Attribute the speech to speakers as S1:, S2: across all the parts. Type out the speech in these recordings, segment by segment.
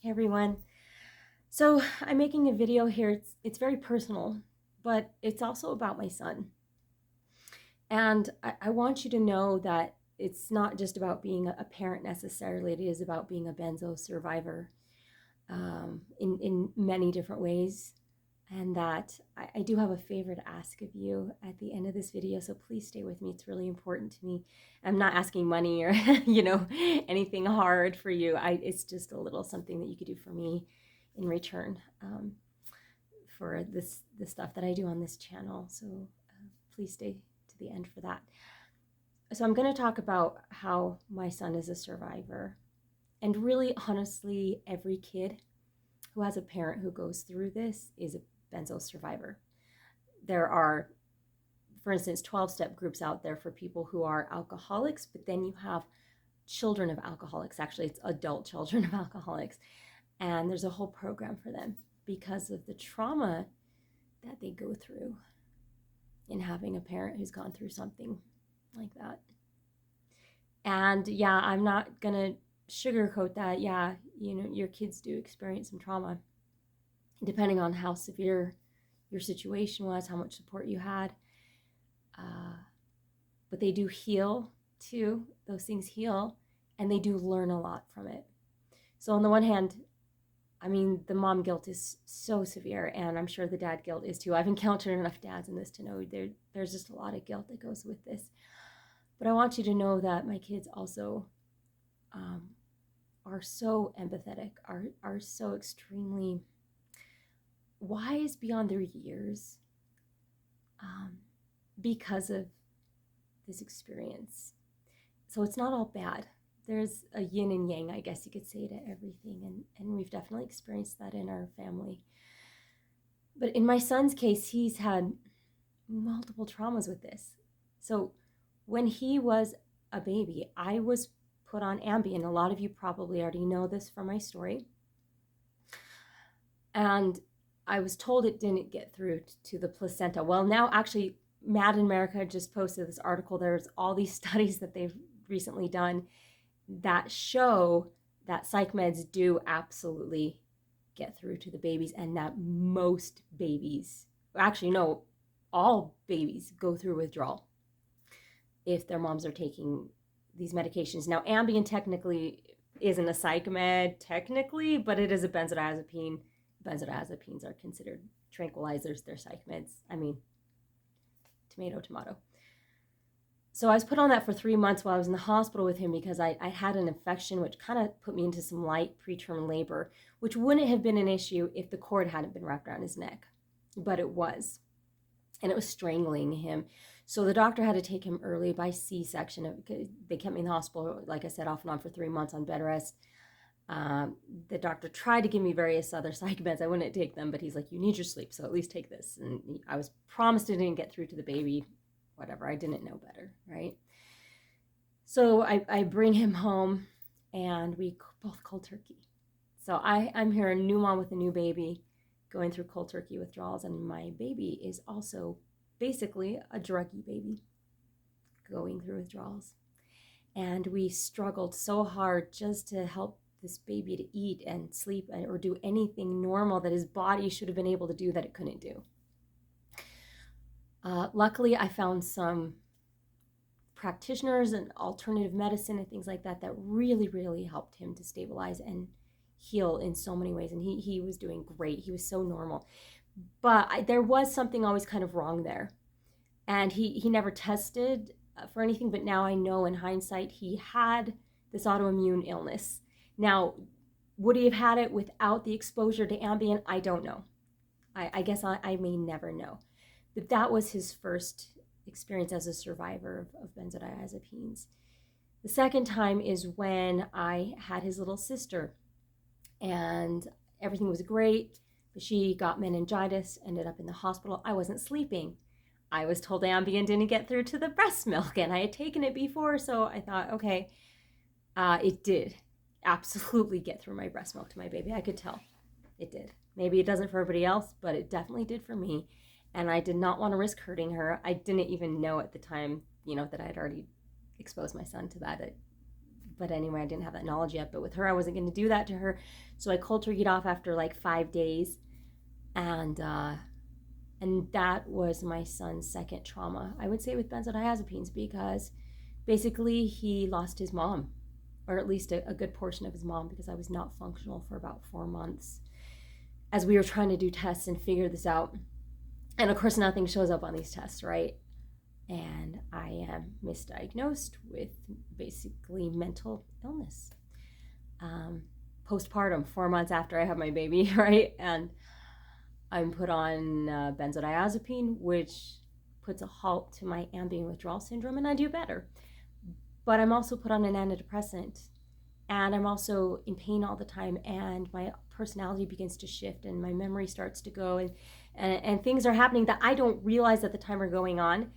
S1: Hey everyone. So I'm making a video here. It's very personal, but it's also about my son. And I want you to know that it's not just about being a parent necessarily. It is about being a benzo survivor in many different ways. And that I do have a favor to ask of you at the end of this video. So please stay with me. It's really important to me. I'm not asking money or, anything hard for you. It's just a little something that you could do for me in return for the stuff that I do on this channel. So please stay to the end for that. So I'm going to talk about how my son is a survivor. And really, honestly, every kid who has a parent who goes through this is a benzo survivor. There are, for instance, 12-step groups out there for people who are alcoholics, but then you have children of alcoholics. Actually, it's adult children of alcoholics. And there's a whole program for them because of the trauma that they go through in having a parent who's gone through something like that. And yeah, I'm not going to sugarcoat that. Yeah, your kids do experience some trauma, depending on how severe your situation was, how much support you had. But they do heal too. Those things heal, and they do learn a lot from it. So on the one hand, the mom guilt is so severe, and I'm sure the dad guilt is too. I've encountered enough dads in this to know there's just a lot of guilt that goes with this. But I want you to know that my kids also are so empathetic, are so extremely wise beyond their years because of this experience. So it's not all bad. There's a yin and yang, I guess you could say, to everything. And we've definitely experienced that in our family. But in my son's case, he's had multiple traumas with this. So when he was a baby, I was put on Ambien. A lot of you probably already know this from my story. And I was told it didn't get through to the placenta. Well, now actually, Mad in America just posted this article. There's all these studies that they've recently done that show that psych meds do absolutely get through to the babies, and that most babies, actually no, all babies go through withdrawal if their moms are taking these medications. Now, Ambien technically isn't a psych med, technically, but it is a benzodiazepine. Benzodiazepines are considered tranquilizers. They're psych meds. Tomato, tomato. So I was put on that for 3 months while I was in the hospital with him because I had an infection which kind of put me into some light preterm labor, which wouldn't have been an issue if the cord hadn't been wrapped around his neck. But it was. And it was strangling him. So the doctor had to take him early by C-section. They kept me in the hospital, like I said, off and on for 3 months on bed rest. The doctor tried to give me various other psych meds. I wouldn't take them, but he's like, you need your sleep, so at least take this. And I was promised it didn't get through to the baby. Whatever, I didn't know better, right? So I bring him home, and we both cold turkey. So I'm here, a new mom with a new baby, going through cold turkey withdrawals, and my baby is also basically a druggy baby going through withdrawals. And we struggled so hard just to help this baby to eat and sleep or do anything normal that his body should have been able to do that it couldn't do. Luckily, I found some practitioners and alternative medicine and things like that that really, really helped him to stabilize and heal in so many ways. And he was doing great. He was so normal. But there was something always kind of wrong there. And he never tested for anything, but now I know in hindsight he had this autoimmune illness. Now, would he have had it without the exposure to Ambien? I don't know. I guess I may never know. But that was his first experience as a survivor of benzodiazepines. The second time is when I had his little sister, and everything was great, but she got meningitis, ended up in the hospital. I wasn't sleeping. I was told Ambien didn't get through to the breast milk, and I had taken it before, so I thought, okay, it did absolutely get through my breast milk to my baby. I could tell it did. Maybe it doesn't for everybody else, but it definitely did for me. And I did not want to risk hurting her. I didn't even know at the time, that I had already exposed my son to that. But anyway, I didn't have that knowledge yet. But with her, I wasn't going to do that to her. So I cold turkeyed off after like 5 days. And that was my son's second trauma, I would say, with benzodiazepines, because basically he lost his mom, or at least a good portion of his mom, because I was not functional for about 4 months as we were trying to do tests and figure this out. And of course, nothing shows up on these tests, right? And I am misdiagnosed with basically mental illness. Postpartum, 4 months after I have my baby, right? And I'm put on benzodiazepine, which puts a halt to my Ambien withdrawal syndrome, and I do better. But I'm also put on an antidepressant, and I'm also in pain all the time, and my personality begins to shift, and my memory starts to go, and things are happening that I don't realize at the time are going on.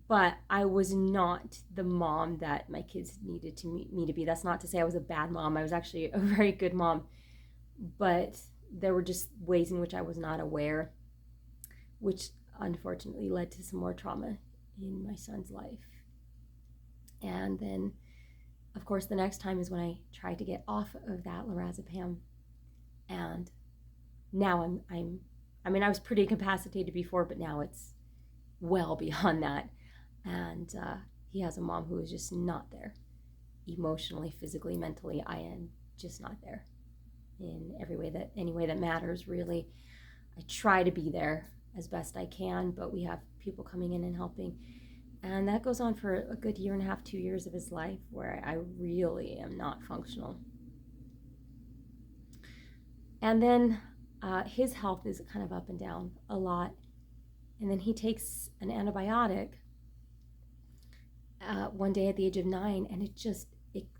S1: But I was not the mom that my kids needed me to be. That's not to say I was a bad mom. I was actually a very good mom. But there were just ways in which I was not aware, which unfortunately led to some more trauma in my son's life. And then, of course, the next time is when I tried to get off of that lorazepam. And now I was pretty incapacitated before, but now it's well beyond that. And he has a mom who is just not there. Emotionally, physically, mentally, I am just not there in any way that matters, really. I try to be there as best I can, but we have people coming in and helping. And that goes on for a good 1.5 years, 2 years of his life where I really am not functional. And then his health is kind of up and down a lot. And then he takes an antibiotic one day at the age of 9, and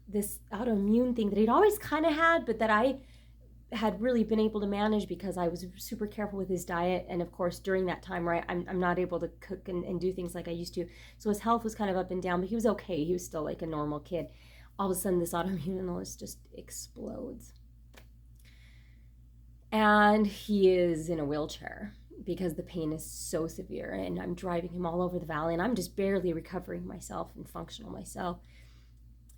S1: this autoimmune thing that he'd always kind of had, but that I had really been able to manage because I was super careful with his diet. And of course, during that time, right, I'm not able to cook and do things like I used to. So his health was kind of up and down, but he was okay. He was still like a normal kid. All of a sudden, this autoimmune illness just explodes. And he is in a wheelchair because the pain is so severe, and I'm driving him all over the valley, and I'm just barely recovering myself and functional myself.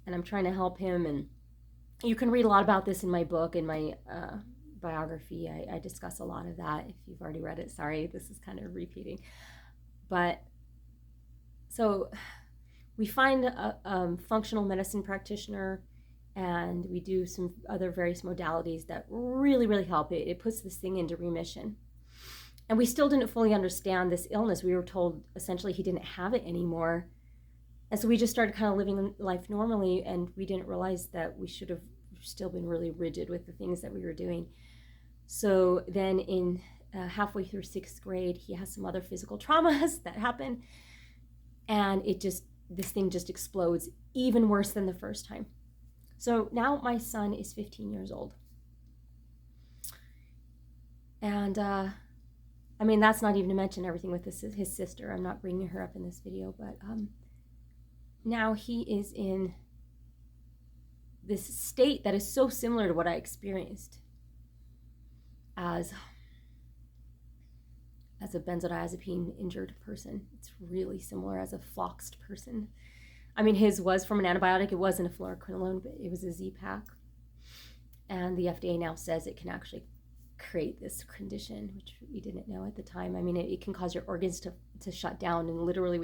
S1: And I'm trying to help him, and you can read a lot about this in my book, in my biography. I discuss a lot of that. If you've already read it, sorry, this is kind of repeating. But so we find a functional medicine practitioner, and we do some other various modalities that really, really help. It puts this thing into remission. And we still didn't fully understand this illness. We were told essentially he didn't have it anymore. And so we just started kind of living life normally, and we didn't realize that we should have still been really rigid with the things that we were doing. So then in halfway through 6th grade, he has some other physical traumas that happen, and this thing just explodes even worse than the first time. So now my son is 15 years old. And that's not even to mention everything with his sister. I'm not bringing her up in this video, but now he is in this state that is so similar to what I experienced as a benzodiazepine injured person. It's really similar as a floxed person. His was from an antibiotic. It wasn't a fluoroquinolone, but it was a Z-Pak. And the FDA now says it can actually create this condition, which we didn't know at the time. It can cause your organs to shut down, and literally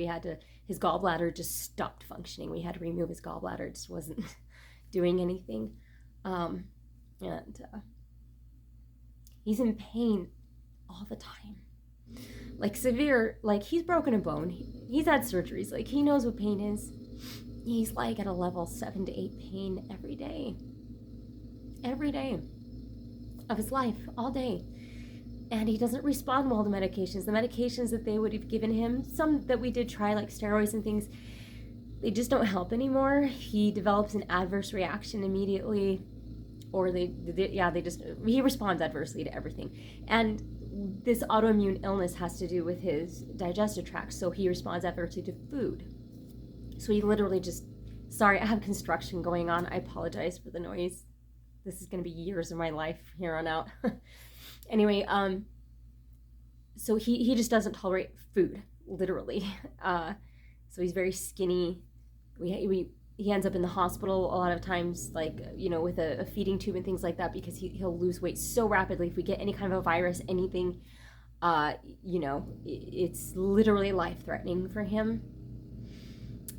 S1: his gallbladder just stopped functioning. We had to remove his gallbladder. It just wasn't doing anything. And he's in pain all the time. Like severe, like he's broken a bone. He's had surgeries. Like he knows what pain is. He's like at a level 7 to 8 pain every day of his life, all day. And he doesn't respond well to medications. The medications that they would have given him, some that we did try, like steroids and things, they just don't help anymore. He develops an adverse reaction immediately, or he responds adversely to everything. And this autoimmune illness has to do with his digestive tract, so he responds adversely to food. So he literally sorry, I have construction going on. I apologize for the noise. This is going to be years of my life here on out. Anyway, so he just doesn't tolerate food, literally. So he's very skinny. We he ends up in the hospital a lot of times, like, with a feeding tube and things like that, because he'll lose weight so rapidly. If we get any kind of a virus, anything, it's literally life threatening for him.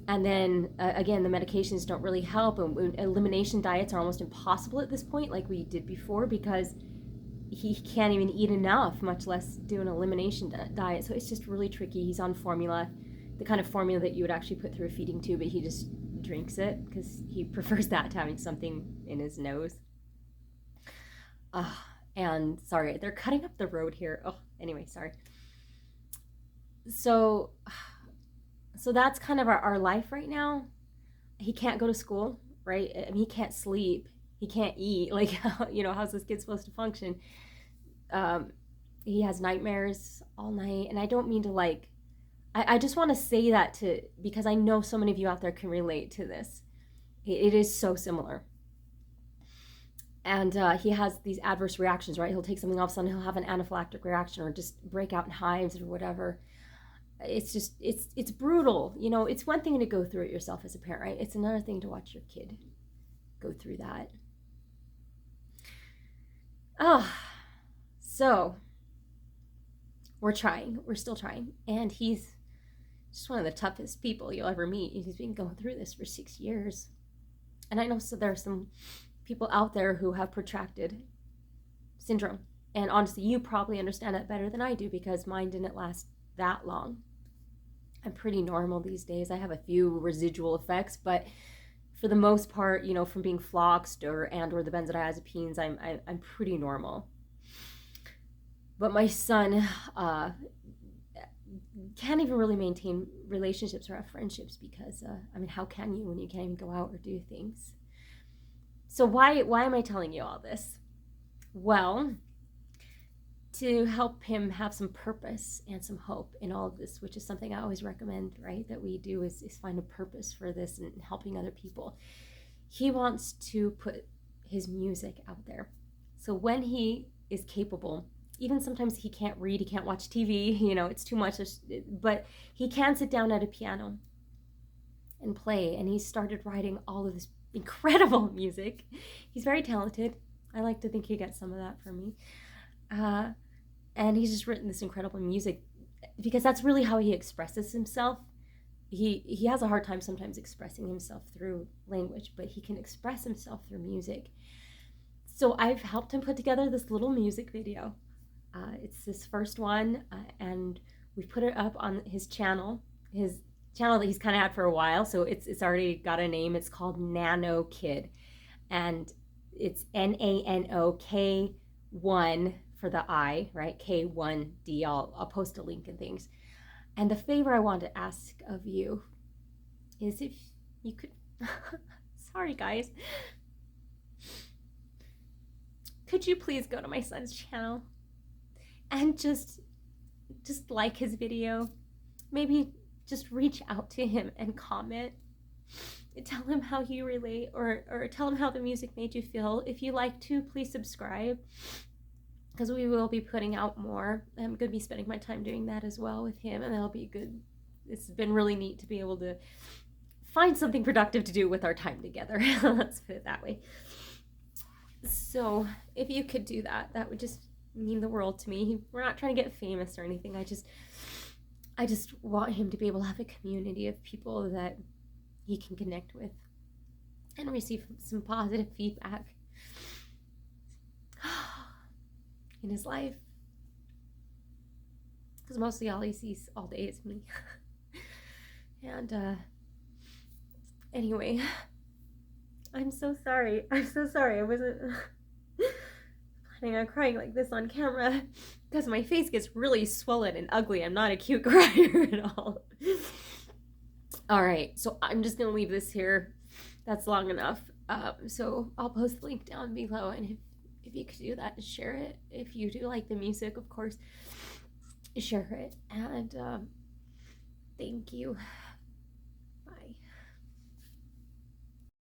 S1: And then again, the medications don't really help, and elimination diets are almost impossible at this point, like we did before, because he can't even eat enough, much less do an elimination diet. So it's just really tricky. He's on formula, the kind of formula that you would actually put through a feeding tube, but he just drinks it because he prefers that to having something in his nose. And sorry, they're cutting up the road here. Oh, anyway, sorry. So that's kind of our life right now. He can't go to school, right? I mean, he can't sleep. He can't eat. Like, how's this kid supposed to function? He has nightmares all night. And I don't mean to, like, I just want to say that because I know so many of you out there can relate to this. It is so similar. And he has these adverse reactions, right? He'll take something, all of a sudden he'll have an anaphylactic reaction or just break out in hives or whatever. It's just, it's brutal. It's one thing to go through it yourself as a parent, right? It's another thing to watch your kid go through that. So we're still trying. And he's just one of the toughest people you'll ever meet. He's been going through this for 6 years. And I know there are some people out there who have protracted syndrome. And honestly, you probably understand that better than I do, because mine didn't last that long. I'm pretty normal these days. I have a few residual effects, but for the most part, from being floxed or the benzodiazepines, I'm pretty normal. But my son can't even really maintain relationships or have friendships because, how can you when you can't even go out or do things? So why am I telling you all this? Well, to help him have some purpose and some hope in all of this, which is something I always recommend, right? That we do is find a purpose for this and helping other people. He wants to put his music out there. So when he is capable, even sometimes he can't read, he can't watch TV, it's too much, but he can sit down at a piano and play. And he started writing all of this incredible music. He's very talented. I like to think he gets some of that from me. And he's just written this incredible music because that's really how he expresses himself. He has a hard time sometimes expressing himself through language, but he can express himself through music. So I've helped him put together this little music video. It's his first one, and we put it up on his channel that he's kind of had for a while. So it's already got a name. It's called Nano Kid, and it's NANOK1 for the I, right? K1D. I'll post a link and things. And the favor I want to ask of you is if you could, sorry guys, could you please go to my son's channel and just like his video? Maybe just reach out to him and comment. Tell him how you relate, or tell him how the music made you feel. If you like to, please subscribe, because we will be putting out more. I'm going to be spending my time doing that as well with him, and that'll be good. It's been really neat to be able to find something productive to do with our time together. Let's put it that way. So if you could do that, that would just mean the world to me. We're not trying to get famous or anything. I just want him to be able to have a community of people that he can connect with and receive some positive feedback in his life, because mostly all he sees all day is me. And anyway, I'm so sorry. I wasn't planning on crying like this on camera, because my face gets really swollen and ugly. I'm not a cute crier at all. All right, so I'm just gonna leave this here. That's long enough. So I'll post the link down below, and if you could do that, share it. If you do like the music, of course, share it. And thank you.